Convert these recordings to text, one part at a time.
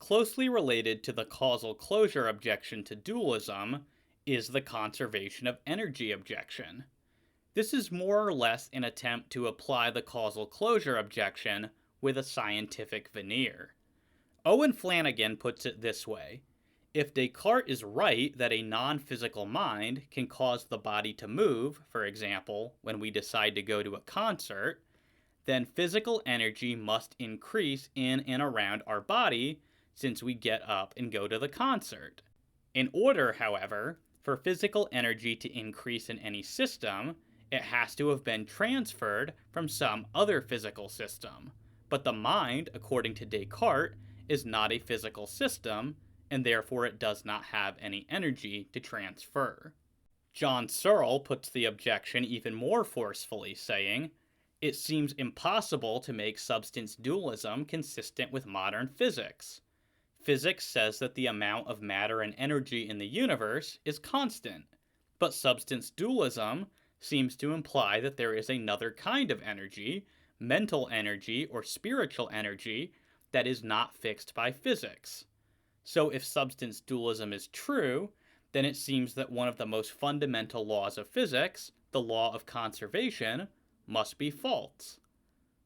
Closely related to the causal closure objection to dualism is the conservation of energy objection. This is more or less an attempt to apply the causal closure objection with a scientific veneer. Owen Flanagan puts it this way: if Descartes is right that a non-physical mind can cause the body to move, for example, when we decide to go to a concert, then physical energy must increase in and around our body since we get up and go to the concert. In order, however, for physical energy to increase in any system, it has to have been transferred from some other physical system. But the mind, according to Descartes, is not a physical system, and therefore it does not have any energy to transfer. John Searle puts the objection even more forcefully, saying, "It seems impossible to make substance dualism consistent with modern physics. Physics says that the amount of matter and energy in the universe is constant, but substance dualism seems to imply that there is another kind of energy, mental energy or spiritual energy, that is not fixed by physics. So if substance dualism is true, then it seems that one of the most fundamental laws of physics, the law of conservation, must be false."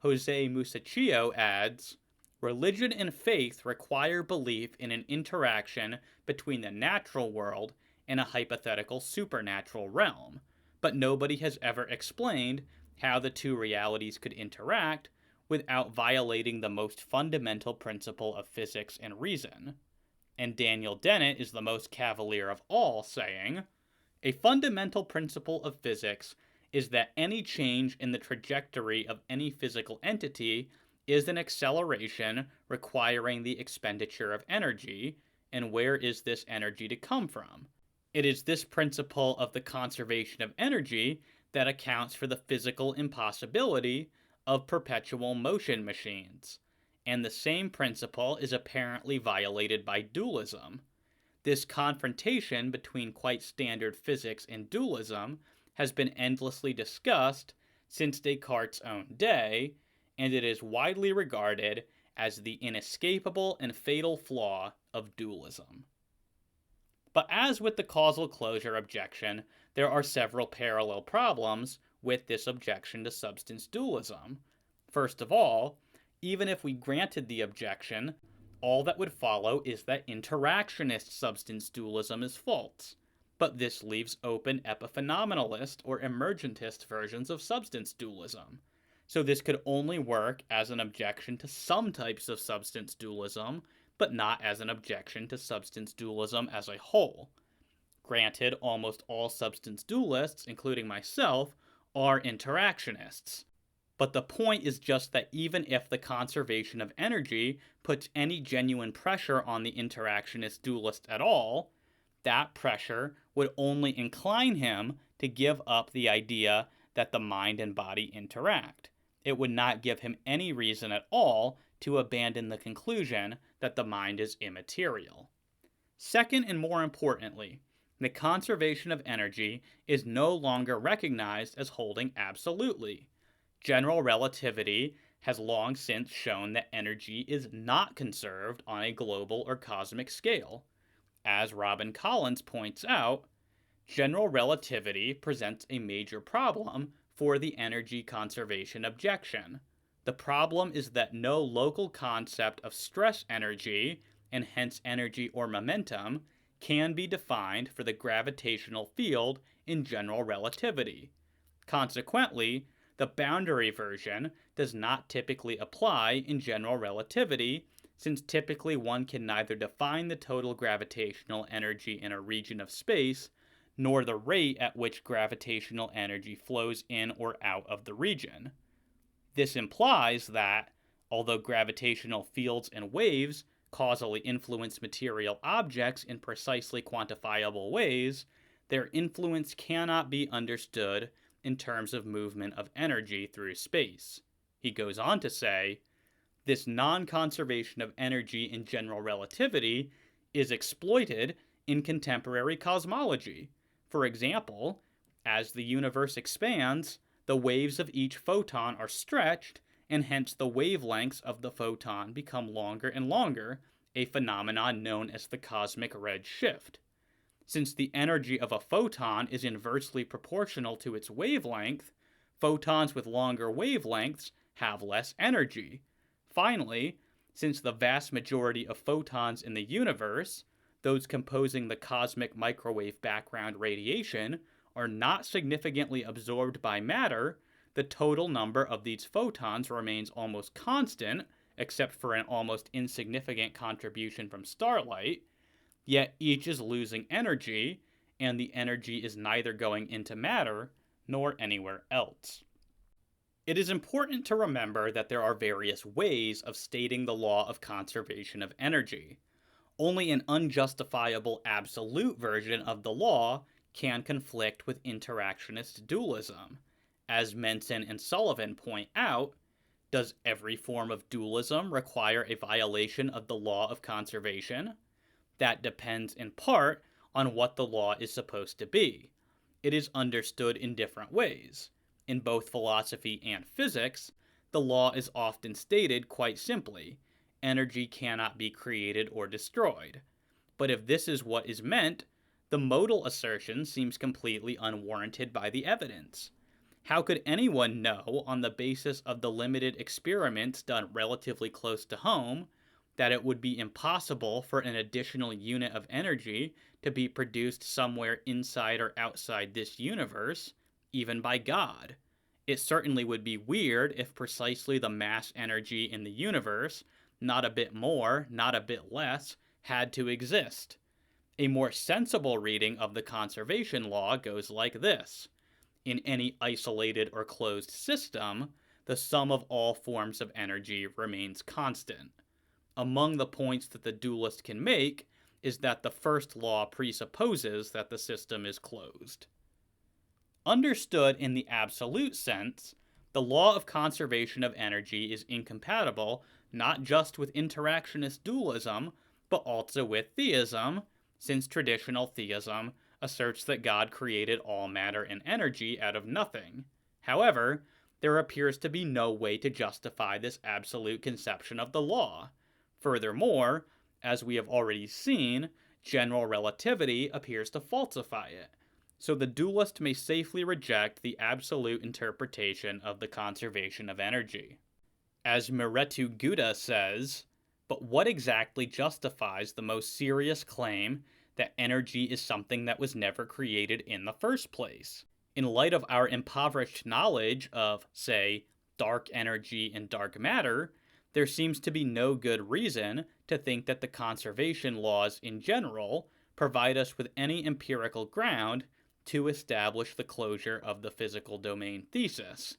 José Musacchio adds, "Religion and faith require belief in an interaction between the natural world and a hypothetical supernatural realm, but nobody has ever explained how the two realities could interact without violating the most fundamental principle of physics and reason." And Daniel Dennett is the most cavalier of all, saying, "A fundamental principle of physics is that any change in the trajectory of any physical entity is an acceleration requiring the expenditure of energy, and where is this energy to come from? It is this principle of the conservation of energy that accounts for the physical impossibility of perpetual motion machines, and the same principle is apparently violated by dualism. This confrontation between quite standard physics and dualism has been endlessly discussed since Descartes' own day, and it is widely regarded as the inescapable and fatal flaw of dualism." But as with the causal closure objection, there are several parallel problems with this objection to substance dualism. First of all, even if we granted the objection, all that would follow is that interactionist substance dualism is false. But this leaves open epiphenomenalist or emergentist versions of substance dualism. So this could only work as an objection to some types of substance dualism, but not as an objection to substance dualism as a whole. Granted, almost all substance dualists, including myself, are interactionists. But the point is just that even if the conservation of energy puts any genuine pressure on the interactionist dualist at all, that pressure would only incline him to give up the idea that the mind and body interact. It would not give him any reason at all to abandon the conclusion that the mind is immaterial. Second, and more importantly, the conservation of energy is no longer recognized as holding absolutely. General relativity has long since shown that energy is not conserved on a global or cosmic scale. As Robin Collins points out, general relativity presents a major problem for the energy conservation objection. The problem is that no local concept of stress energy, and hence energy or momentum, can be defined for the gravitational field in general relativity. Consequently, the boundary version does not typically apply in general relativity, since typically one can neither define the total gravitational energy in a region of space, nor the rate at which gravitational energy flows in or out of the region. This implies that, although gravitational fields and waves causally influence material objects in precisely quantifiable ways, their influence cannot be understood in terms of movement of energy through space. He goes on to say, this non-conservation of energy in general relativity is exploited in contemporary cosmology. For example, as the universe expands, the waves of each photon are stretched, and hence the wavelengths of the photon become longer and longer, a phenomenon known as the cosmic redshift. Since the energy of a photon is inversely proportional to its wavelength, photons with longer wavelengths have less energy. Finally, since the vast majority of photons in the universe, those composing the cosmic microwave background radiation, are not significantly absorbed by matter, the total number of these photons remains almost constant, except for an almost insignificant contribution from starlight, yet each is losing energy, and the energy is neither going into matter nor anywhere else. It is important to remember that there are various ways of stating the law of conservation of energy. Only an unjustifiable absolute version of the law can conflict with interactionist dualism. As Menssen and Sullivan point out, does every form of dualism require a violation of the law of conservation? That depends in part on what the law is supposed to be. It is understood in different ways. In both philosophy and physics, the law is often stated quite simply: energy cannot be created or destroyed. But if this is what is meant, the modal assertion seems completely unwarranted by the evidence. How could anyone know, on the basis of the limited experiments done relatively close to home, that it would be impossible for an additional unit of energy to be produced somewhere inside or outside this universe, even by God? It certainly would be weird if precisely the mass energy in the universe, not a bit more, not a bit less, had to exist. A more sensible reading of the conservation law goes like this: in any isolated or closed system, the sum of all forms of energy remains constant. Among the points that the dualist can make is that the first law presupposes that the system is closed. Understood in the absolute sense, the law of conservation of energy is incompatible not just with interactionist dualism, but also with theism, since traditional theism asserts that God created all matter and energy out of nothing. However, there appears to be no way to justify this absolute conception of the law. Furthermore, as we have already seen, general relativity appears to falsify it, so the dualist may safely reject the absolute interpretation of the conservation of energy. As Miretu Guda says, but what exactly justifies the most serious claim that energy is something that was never created in the first place? In light of our impoverished knowledge of, say, dark energy and dark matter, there seems to be no good reason to think that the conservation laws in general provide us with any empirical ground to establish the closure of the physical domain thesis.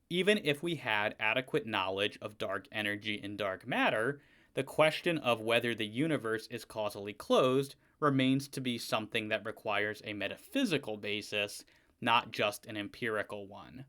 Even if we had adequate knowledge of dark energy and dark matter, the question of whether the universe is causally closed remains to be something that requires a metaphysical basis, not just an empirical one.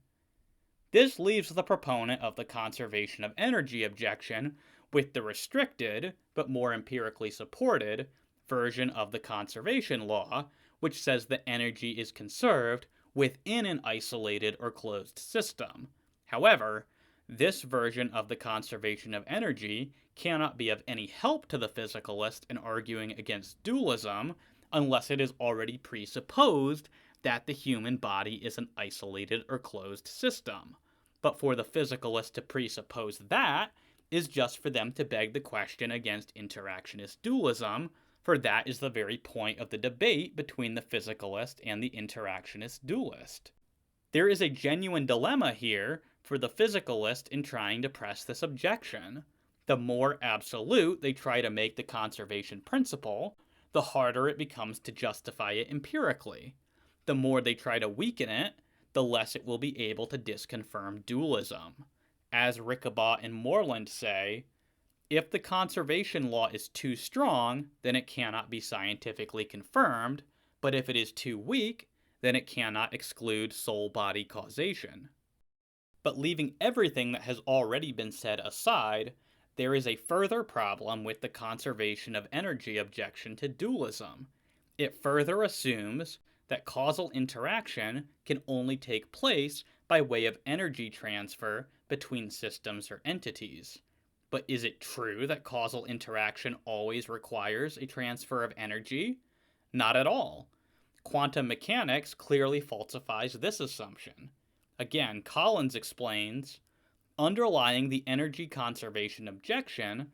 This leaves the proponent of the conservation of energy objection with the restricted, but more empirically supported, version of the conservation law, which says that energy is conserved within an isolated or closed system. However, this version of the conservation of energy cannot be of any help to the physicalist in arguing against dualism unless it is already presupposed that the human body is an isolated or closed system. But for the physicalist to presuppose that is just for them to beg the question against interactionist dualism, for that is the very point of the debate between the physicalist and the interactionist dualist. There is a genuine dilemma here for the physicalist in trying to press this objection. The more absolute they try to make the conservation principle, the harder it becomes to justify it empirically. The more they try to weaken it, the less it will be able to disconfirm dualism. As Rickabaugh and Moreland say, if the conservation law is too strong, then it cannot be scientifically confirmed, but if it is too weak, then it cannot exclude soul-body causation. But leaving everything that has already been said aside, there is a further problem with the conservation of energy objection to dualism. It further assumes that causal interaction can only take place by way of energy transfer between systems or entities. But is it true that causal interaction always requires a transfer of energy? Not at all. Quantum mechanics clearly falsifies this assumption. Again, Collins explains, underlying the energy conservation objection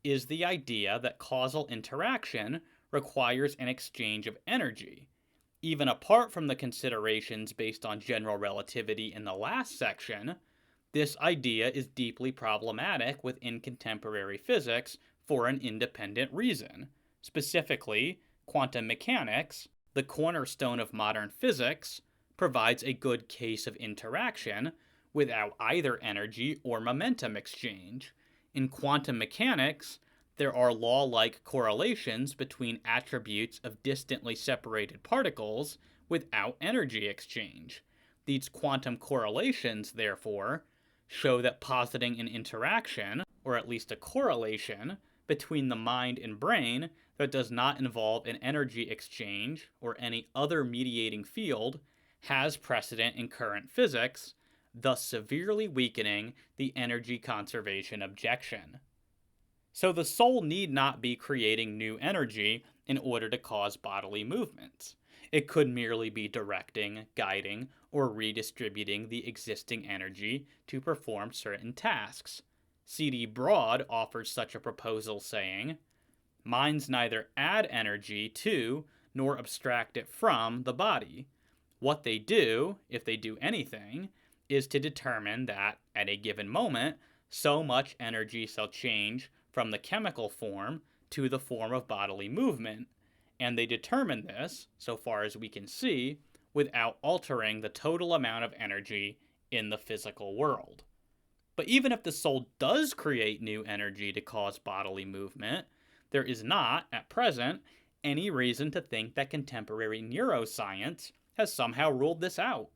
is the idea that causal interaction requires an exchange of energy. Even apart from the considerations based on general relativity in the last section, this idea is deeply problematic within contemporary physics for an independent reason. Specifically, quantum mechanics, the cornerstone of modern physics, provides a good case of interaction without either energy or momentum exchange. In quantum mechanics, there are law-like correlations between attributes of distantly separated particles without energy exchange. These quantum correlations, therefore, show that positing an interaction, or at least a correlation, between the mind and brain that does not involve an energy exchange or any other mediating field has precedent in current physics, thus severely weakening the energy conservation objection. So the soul need not be creating new energy in order to cause bodily movements. It could merely be directing, guiding, or redistributing the existing energy to perform certain tasks. C.D. Broad offers such a proposal saying, minds neither add energy to nor abstract it from the body. What they do, if they do anything, is to determine that, at a given moment, so much energy shall change from the chemical form to the form of bodily movement, and they determine this, so far as we can see, without altering the total amount of energy in the physical world. But even if the soul does create new energy to cause bodily movement, there is not, at present, any reason to think that contemporary neuroscience has somehow ruled this out.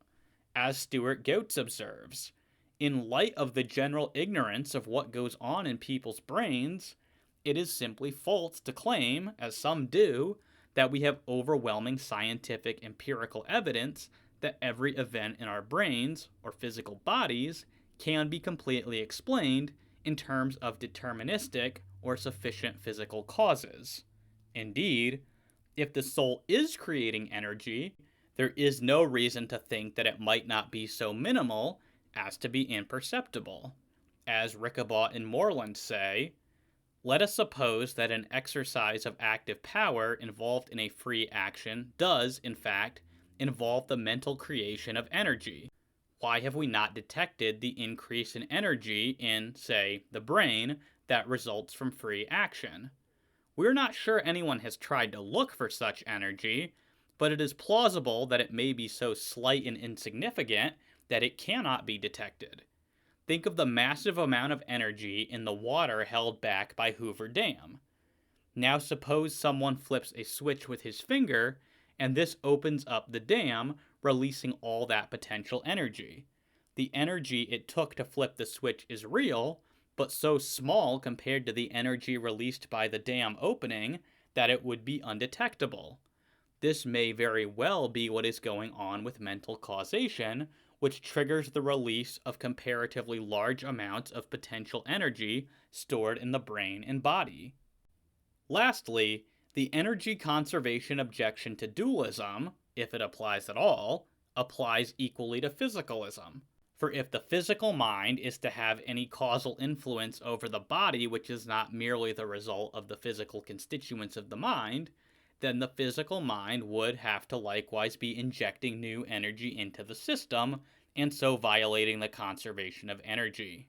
As Stewart Goetz observes, in light of the general ignorance of what goes on in people's brains, it is simply false to claim, as some do, that we have overwhelming scientific empirical evidence that every event in our brains, or physical bodies, can be completely explained in terms of deterministic or sufficient physical causes. Indeed, if the soul is creating energy, there is no reason to think that it might not be so minimal as to be imperceptible. As Rickabaugh and Moreland say, let us suppose that an exercise of active power involved in a free action does, in fact, involve the mental creation of energy. Why have we not detected the increase in energy in, say, the brain that results from free action? We're not sure anyone has tried to look for such energy, but it is plausible that it may be so slight and insignificant that it cannot be detected. Think of the massive amount of energy in the water held back by Hoover Dam. Now suppose someone flips a switch with his finger, and this opens up the dam, releasing all that potential energy. The energy it took to flip the switch is real, but so small compared to the energy released by the dam opening that it would be undetectable. This may very well be what is going on with mental causation, which triggers the release of comparatively large amounts of potential energy stored in the brain and body. Lastly, the energy conservation objection to dualism, if it applies at all, applies equally to physicalism. For if the physical mind is to have any causal influence over the body which is not merely the result of the physical constituents of the mind, then the physical mind would have to likewise be injecting new energy into the system, and so violating the conservation of energy.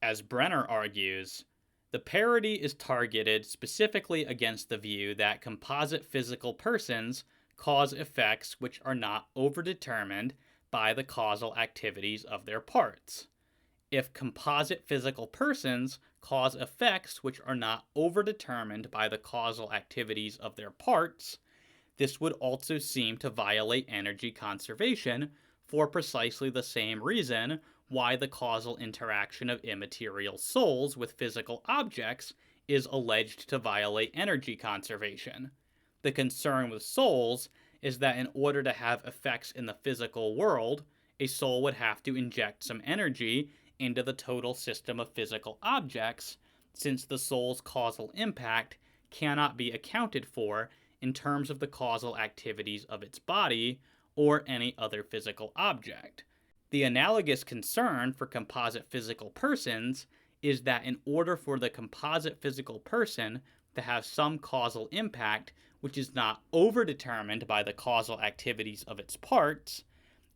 As Brenner argues, the parody is targeted specifically against the view that composite physical persons cause effects which are not overdetermined by the causal activities of their parts. If composite physical persons cause effects which are not overdetermined by the causal activities of their parts, this would also seem to violate energy conservation for precisely the same reason why the causal interaction of immaterial souls with physical objects is alleged to violate energy conservation. The concern with souls is that in order to have effects in the physical world, a soul would have to inject some energy into the total system of physical objects, since the soul's causal impact cannot be accounted for in terms of the causal activities of its body or any other physical object. The analogous concern for composite physical persons is that in order for the composite physical person to have some causal impact which is not overdetermined by the causal activities of its parts,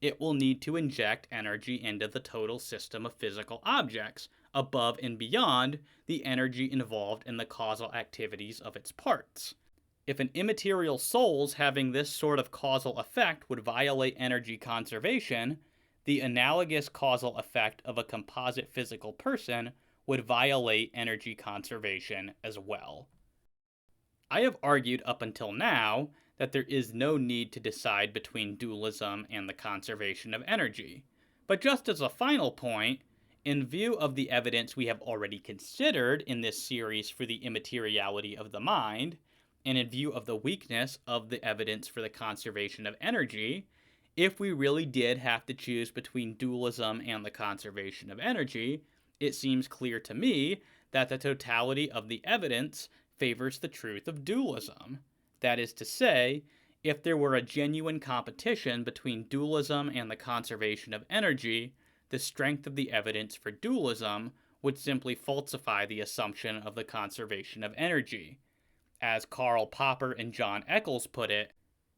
it will need to inject energy into the total system of physical objects above and beyond the energy involved in the causal activities of its parts. If an immaterial soul's having this sort of causal effect would violate energy conservation, the analogous causal effect of a composite physical person would violate energy conservation as well. I have argued up until now that there is no need to decide between dualism and the conservation of energy. But just as a final point, in view of the evidence we have already considered in this series for the immateriality of the mind, and in view of the weakness of the evidence for the conservation of energy, if we really did have to choose between dualism and the conservation of energy, it seems clear to me that the totality of the evidence favors the truth of dualism. That is to say, if there were a genuine competition between dualism and the conservation of energy, the strength of the evidence for dualism would simply falsify the assumption of the conservation of energy. As Karl Popper and John Eccles put it,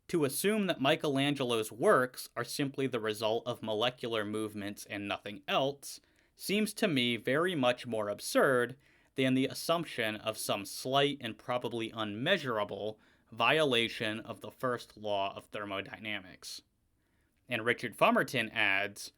to assume that Michelangelo's works are simply the result of molecular movements and nothing else seems to me very much more absurd than the assumption of some slight and probably unmeasurable violation of the first law of thermodynamics. And Richard Fumerton adds,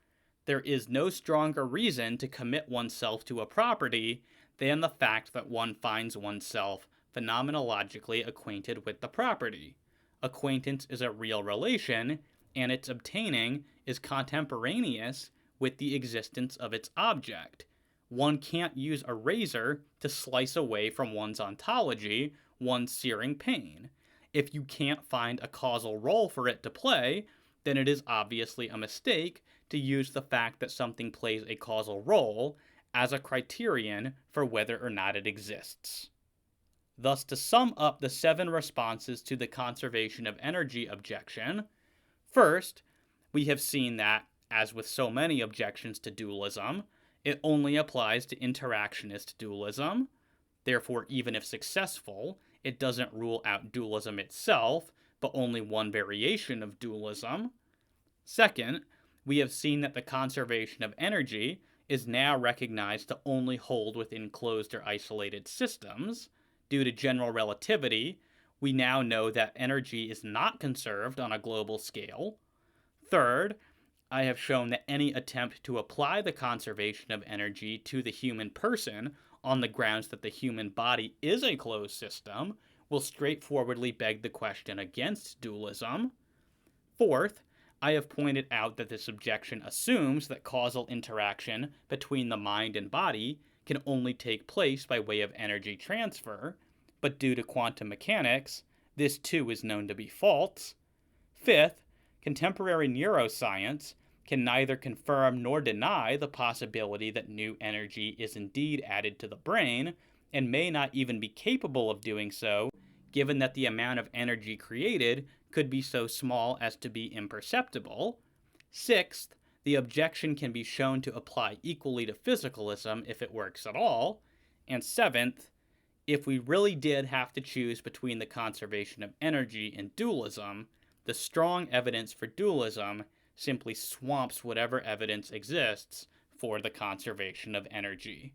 there is no stronger reason to commit oneself to a property than the fact that one finds oneself phenomenologically acquainted with the property. Acquaintance is a real relation, and its obtaining is contemporaneous with the existence of its object. One can't use a razor to slice away from one's ontology, one's searing pain. If you can't find a causal role for it to play, then it is obviously a mistake to use the fact that something plays a causal role as a criterion for whether or not it exists. Thus, to sum up the 7 responses to the conservation of energy objection, first, we have seen that, as with so many objections to dualism, it only applies to interactionist dualism. Therefore, even if successful, it doesn't rule out dualism itself, but only one variation of dualism. Second, we have seen that the conservation of energy is now recognized to only hold within closed or isolated systems. Due to general relativity, we now know that energy is not conserved on a global scale. Third, I have shown that any attempt to apply the conservation of energy to the human person on the grounds that the human body is a closed system will straightforwardly beg the question against dualism. Fourth, I have pointed out that this objection assumes that causal interaction between the mind and body can only take place by way of energy transfer, but due to quantum mechanics, this too is known to be false. Fifth, contemporary neuroscience can neither confirm nor deny the possibility that new energy is indeed added to the brain, and may not even be capable of doing so, given that the amount of energy created could be so small as to be imperceptible. Sixth, the objection can be shown to apply equally to physicalism if it works at all. And seventh, if we really did have to choose between the conservation of energy and dualism, the strong evidence for dualism simply swamps whatever evidence exists for the conservation of energy.